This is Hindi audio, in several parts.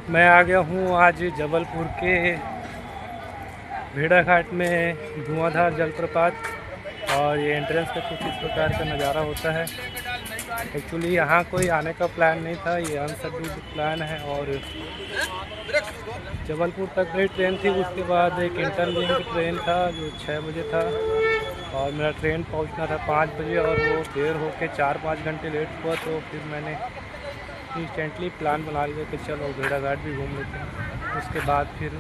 मैं आ गया हूँ आज जबलपुर के भेड़ाघाट में धुआंधार जलप्रपात। और ये एंट्रेंस पे कुछ इस प्रकार का नज़ारा होता है। एक्चुअली यहाँ कोई आने का प्लान नहीं था, ये अनशेड्यूल्ड प्लान है। और जबलपुर तक मेरी ट्रेन थी, उसके बाद एक इंटरलिंक ट्रेन था जो 6 बजे था और मेरा ट्रेन पहुँचना था 5 बजे और वो देर होके 4-5 घंटे लेट हुआ। तो फिर मैंने इंस्टेंटली प्लान बना लिया कि चलो भेड़ाघाट भी घूम लेते हैं। उसके बाद फिर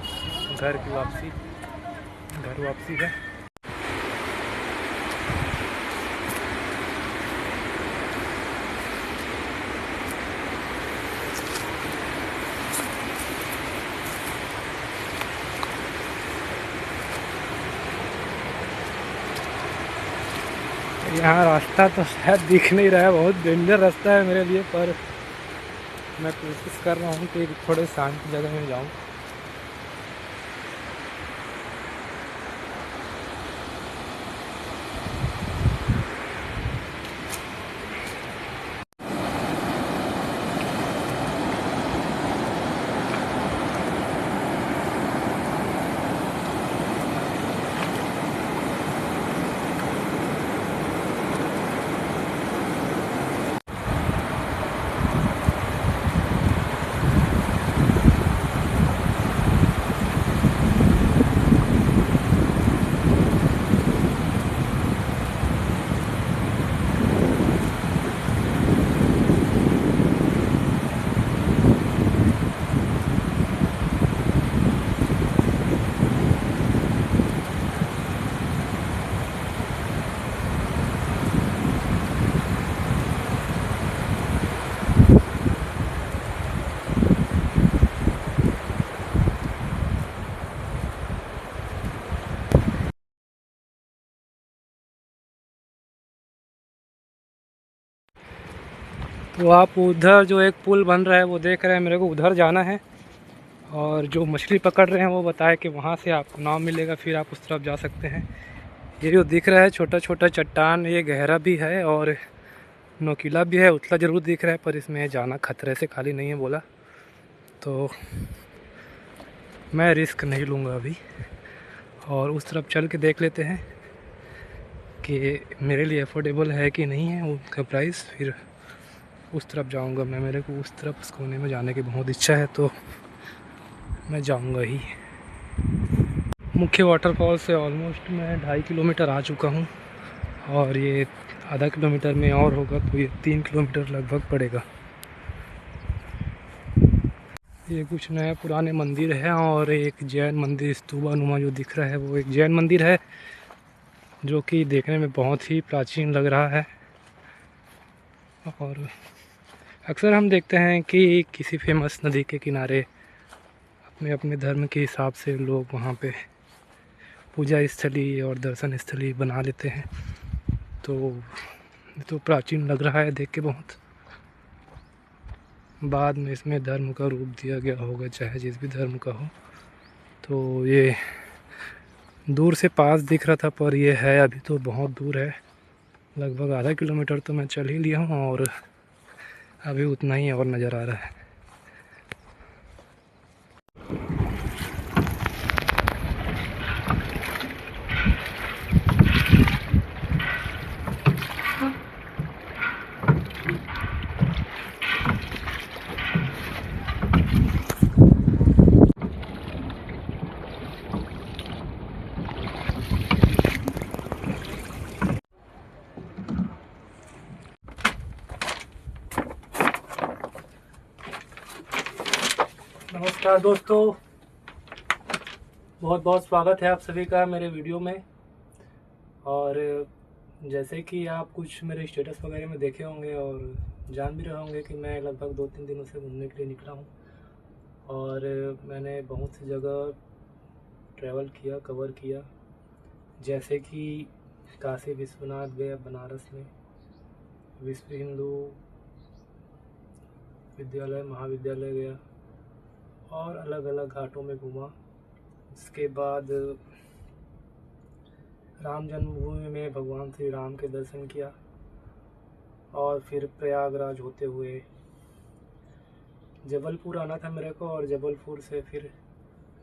घर वापसी है। यहाँ रास्ता तो शायद दिख नहीं रहा है, बहुत डेंजर रास्ता है मेरे लिए, पर मैं कोशिश कर रहा हूँ कि थोड़े शांत जगह में जाऊँ। तो आप उधर जो एक पुल बन रहा है वो देख रहे हैं, मेरे को उधर जाना है। और जो मछली पकड़ रहे हैं वो बताए कि वहाँ से आपको नाव मिलेगा, फिर आप उस तरफ जा सकते हैं। ये जो दिख रहा है छोटा छोटा चट्टान, ये गहरा भी है और नोकीला भी है, उतला ज़रूर दिख रहा है, पर इसमें जाना खतरे से खाली नहीं है बोला, तो मैं रिस्क नहीं लूँगा अभी। और उस तरफ चल के देख लेते हैं कि मेरे लिए अफोर्डेबल है कि नहीं है उसका प्राइस, फिर उस तरफ जाऊंगा मैं। मेरे को उस तरफ उस कोने में जाने की बहुत इच्छा है, तो मैं जाऊंगा ही। मुख्य वाटरफॉल से ऑलमोस्ट मैं 2.5 किलोमीटर आ चुका हूँ और ये आधा किलोमीटर में और होगा, तो ये 3 किलोमीटर लगभग पड़ेगा। ये कुछ नए पुराने मंदिर है और एक जैन मंदिर स्तूपा नुमा जो दिख रहा है वो एक जैन मंदिर है, जो कि देखने में बहुत ही प्राचीन लग रहा है। और अक्सर हम देखते हैं कि किसी फेमस नदी के किनारे अपने अपने धर्म के हिसाब से लोग वहाँ पे पूजा स्थली और दर्शन स्थली बना लेते हैं। तो प्राचीन लग रहा है देख के बहुत। बाद में इसमें धर्म का रूप दिया गया होगा, चाहे जिस भी धर्म का हो। तो ये दूर से पास दिख रहा था, पर ये है अभी तो बहुत दूर है, लगभग आधा किलोमीटर तो मैं चल ही लिया हूँ और अभी उतना ही और नज़र आ रहा है। नमस्कार दोस्तों, बहुत बहुत स्वागत है आप सभी का मेरे वीडियो में। और जैसे कि आप कुछ मेरे स्टेटस वगैरह में देखे होंगे और जान भी रहे होंगे कि मैं लगभग 2-3 दिनों से घूमने के लिए निकला हूँ। और मैंने बहुत सी जगह ट्रैवल किया, कवर किया, जैसे कि काशी विश्वनाथ गया, बनारस में विश्व हिंदू विद्यालय महाविद्यालय गया और अलग अलग घाटों में घूमा। इसके बाद राम जन्मभूमि में भगवान श्री राम के दर्शन किया और फिर प्रयागराज होते हुए जबलपुर आना था मेरे को, और जबलपुर से फिर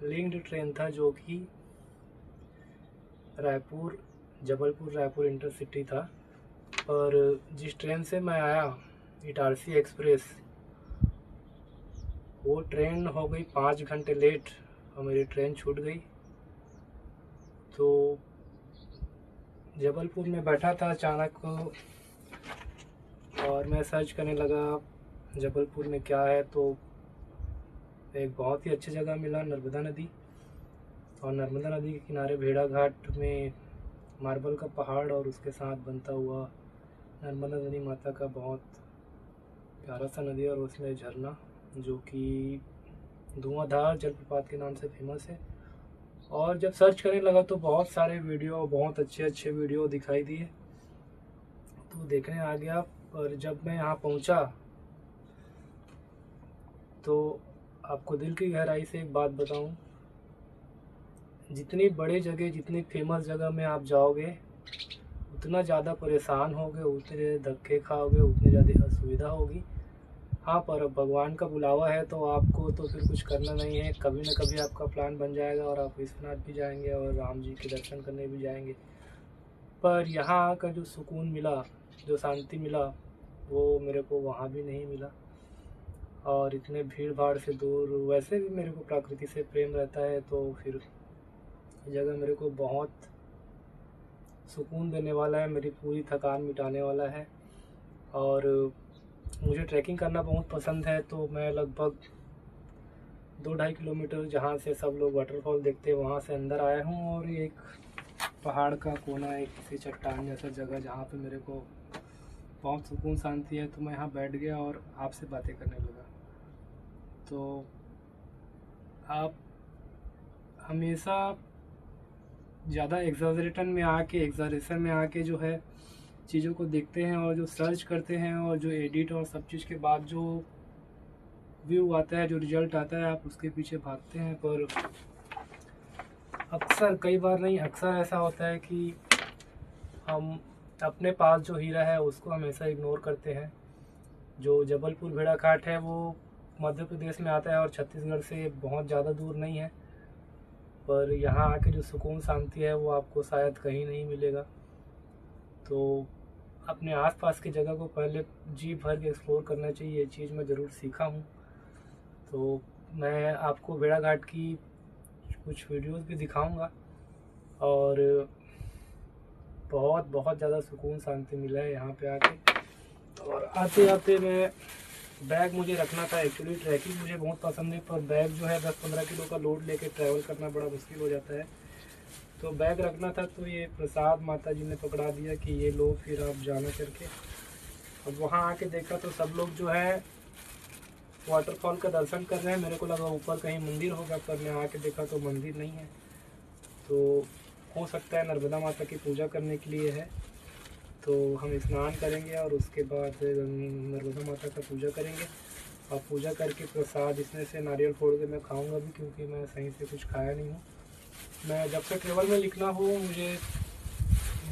लिंक्ड ट्रेन था जो कि रायपुर, जबलपुर रायपुर इंटरसिटी था। और जिस ट्रेन से मैं आया, इटारसी एक्सप्रेस, वो ट्रेन हो गई 5 घंटे लेट और मेरी ट्रेन छूट गई। तो जबलपुर में बैठा था अचानक, और मैं सर्च करने लगा जबलपुर में क्या है, तो एक बहुत ही अच्छी जगह मिला, नर्मदा नदी। और नर्मदा नदी के किनारे भेड़ा घाट में मार्बल का पहाड़ और उसके साथ बनता हुआ नर्मदा नदी माता का बहुत प्यारा सा नदी, और उसमें झरना जो कि धुआंधार जलप्रपात के नाम से फेमस है। और जब सर्च करने लगा तो बहुत सारे वीडियो, बहुत अच्छे अच्छे वीडियो दिखाई दिए, तो देखने आ गया। पर जब मैं यहाँ पहुँचा तो आपको दिल की गहराई से एक बात बताऊं, जितनी बड़े जगह, जितनी फेमस जगह में आप जाओगे, उतना ज़्यादा परेशान होगे, उतने धक्के खाओगे, उतनी ज़्यादा असुविधा होगी। हाँ, पर अब भगवान का बुलावा है तो आपको तो फिर कुछ करना नहीं है, कभी ना कभी आपका प्लान बन जाएगा और आप विश्वनाथ भी जाएंगे और राम जी के दर्शन करने भी जाएंगे। पर यहाँ आकर जो सुकून मिला, जो शांति मिला, वो मेरे को वहाँ भी नहीं मिला। और इतने भीड़ भाड़ से दूर, वैसे भी मेरे को प्रकृति से प्रेम रहता है, तो फिर ये जगह मेरे को बहुत सुकून देने वाला है, मेरी पूरी थकान मिटाने वाला है। और मुझे ट्रैकिंग करना बहुत पसंद है, तो मैं लगभग 2-2.5 किलोमीटर, जहाँ से सब लोग वाटरफॉल देखते हैं, वहाँ से अंदर आया हूँ। और एक पहाड़ का कोना, एक किसी चट्टान जैसा जगह जहाँ पे मेरे को बहुत सुकून शांति है, तो मैं यहाँ बैठ गया और आपसे बातें करने लगा। तो आप हमेशा ज़्यादा एग्जैजरेशन में आके जो है चीज़ों को देखते हैं, और जो सर्च करते हैं, और जो एडिट और सब चीज़ के बाद जो व्यू आता है, जो रिजल्ट आता है, आप उसके पीछे भागते हैं। पर अक्सर, कई बार नहीं, अक्सर ऐसा होता है कि हम अपने पास जो हीरा है उसको हमेशा इग्नोर करते हैं। जो जबलपुर भेड़ा घाट है वो मध्य प्रदेश में आता है और छत्तीसगढ़ से बहुत ज़्यादा दूर नहीं है, पर यहाँ आके जो सुकून शांति है वो आपको शायद कहीं नहीं मिलेगा। तो अपने आसपास की जगह को पहले जी भर के एक्सप्लोर करना चाहिए, ये चीज़ मैं ज़रूर सीखा हूँ। तो मैं आपको भेड़ा घाट की कुछ वीडियोस भी दिखाऊंगा, और बहुत बहुत ज़्यादा सुकून शांति मिला है यहाँ पे आके। और आते आते मैं, बैग मुझे रखना था, एक्चुअली ट्रैकिंग मुझे बहुत पसंद है, पर बैग जो है 10-15 किलो का लोड लेके ट्रैवल करना बड़ा मुश्किल हो जाता है। तो बैग रखना था, तो ये प्रसाद माता जी ने पकड़ा दिया कि ये लो, फिर आप जाना करके। अब वहाँ आके देखा तो सब लोग जो है वाटरफॉल का दर्शन कर रहे हैं, मेरे को लगा ऊपर कहीं मंदिर होगा, पर मैं आके देखा तो मंदिर नहीं है। तो हो सकता है नर्मदा माता की पूजा करने के लिए है। तो हम स्नान करेंगे और उसके बाद नर्मदा माता का पूजा करेंगे, और पूजा करके प्रसाद इसमें से नारियल फोड़ के मैं खाऊंगा भी, क्योंकि मैं सही से कुछ खाया नहीं हूँ। मैं जब से ट्रेवल में लिखना हो, मुझे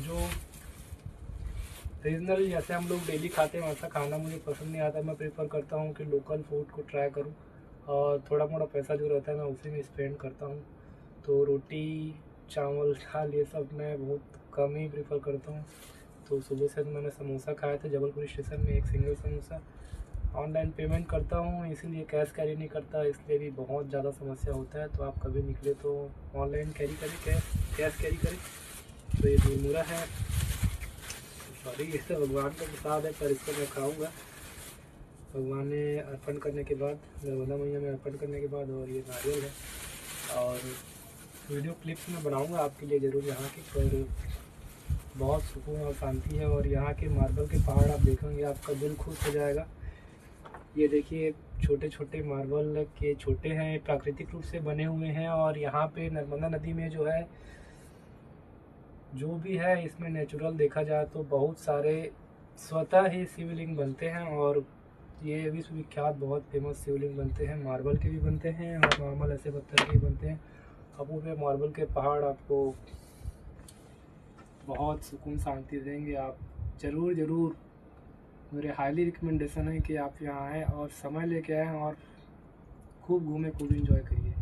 जो रीजनल, जैसे हम लोग डेली खाते हैं वैसा खाना मुझे पसंद नहीं आता। मैं प्रेफर करता हूँ कि लोकल फूड को ट्राई करूँ, और थोड़ा मोड़ा पैसा जो रहता है मैं उसी में स्पेंड करता हूँ। तो रोटी चावल दाल ये सब मैं बहुत कम ही प्रेफर करता हूँ। तो सुबह से मैंने समोसा खाया था जबलपुर स्टेशन में, एक सिंगल समोसा। ऑनलाइन पेमेंट करता हूँ, इसीलिए कैश कैरी नहीं करता, इसलिए भी बहुत ज़्यादा समस्या होता है। तो आप कभी निकले तो ऑनलाइन कैरी करें, कैश कैरी करें। तो ये मुरमुरा है, सॉरी, ये तो भगवान का प्रसाद है, पर इसको मैं खाऊँगा भगवान ने अर्पण करने के बाद, नर्मदा मैया में अर्पण करने के बाद। और ये नारियल है, और वीडियो क्लिप्स में बनाऊँगा आपके लिए ज़रूर यहाँ की। पर बहुत सुकून और शांति है, और यहाँ के मार्बल के पहाड़ आप देखेंगे आपका दिल खुश हो जाएगा। ये देखिए, छोटे छोटे मार्बल के छोटे हैं, प्राकृतिक रूप से बने हुए हैं। और यहाँ पे नर्मदा नदी में जो है, जो भी है इसमें नेचुरल देखा जाए तो बहुत सारे स्वतः ही शिवलिंग बनते हैं, और ये विश्वविख्यात बहुत फेमस शिवलिंग बनते हैं। मार्बल के भी बनते हैं और नॉर्मल ऐसे पत्थर के भी बनते हैं। अब वो मार्बल के पहाड़ आपको बहुत सुकून शांति देंगे। आप ज़रूर मेरे हाईली रिकमेंडेशन है कि आप यहाँ आएँ और समय लेके आएँ, और खूब घूमे, खूब इंजॉय करिए।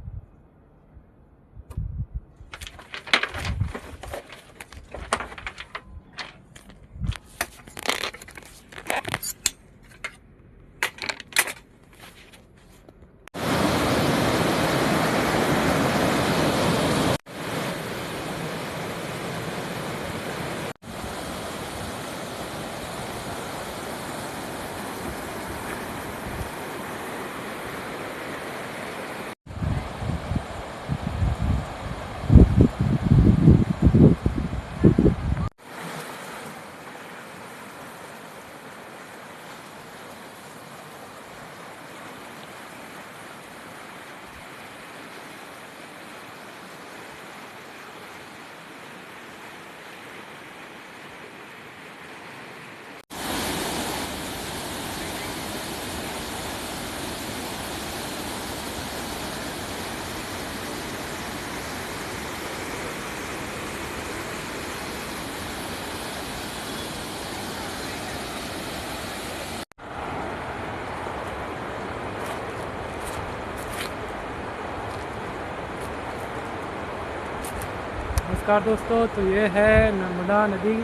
नमस्कार दोस्तों, तो ये है नर्मदा नदी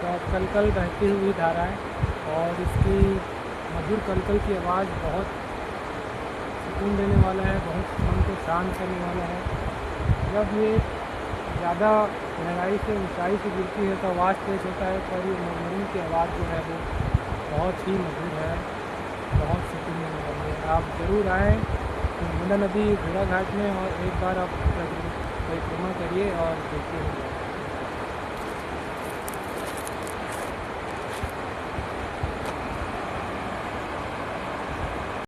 का कलकल बहती हुई धारा है और इसकी मधुर कलकल की आवाज़ बहुत सुकून देने वाला है, बहुत मन को शांत करने वाला है। जब ये ज़्यादा गहराई से ऊंचाई से गिरती है तो आवाज़ तेज होता है, पर ये मुरमुरी की आवाज़ जो है वो बहुत ही मधुर है, बहुत सुकून देने वाली है। आप ज़रूर आएँ नर्मदा नदी घोड़ा घाट में और एक बार आप परिक्रमा करिए और देखिए।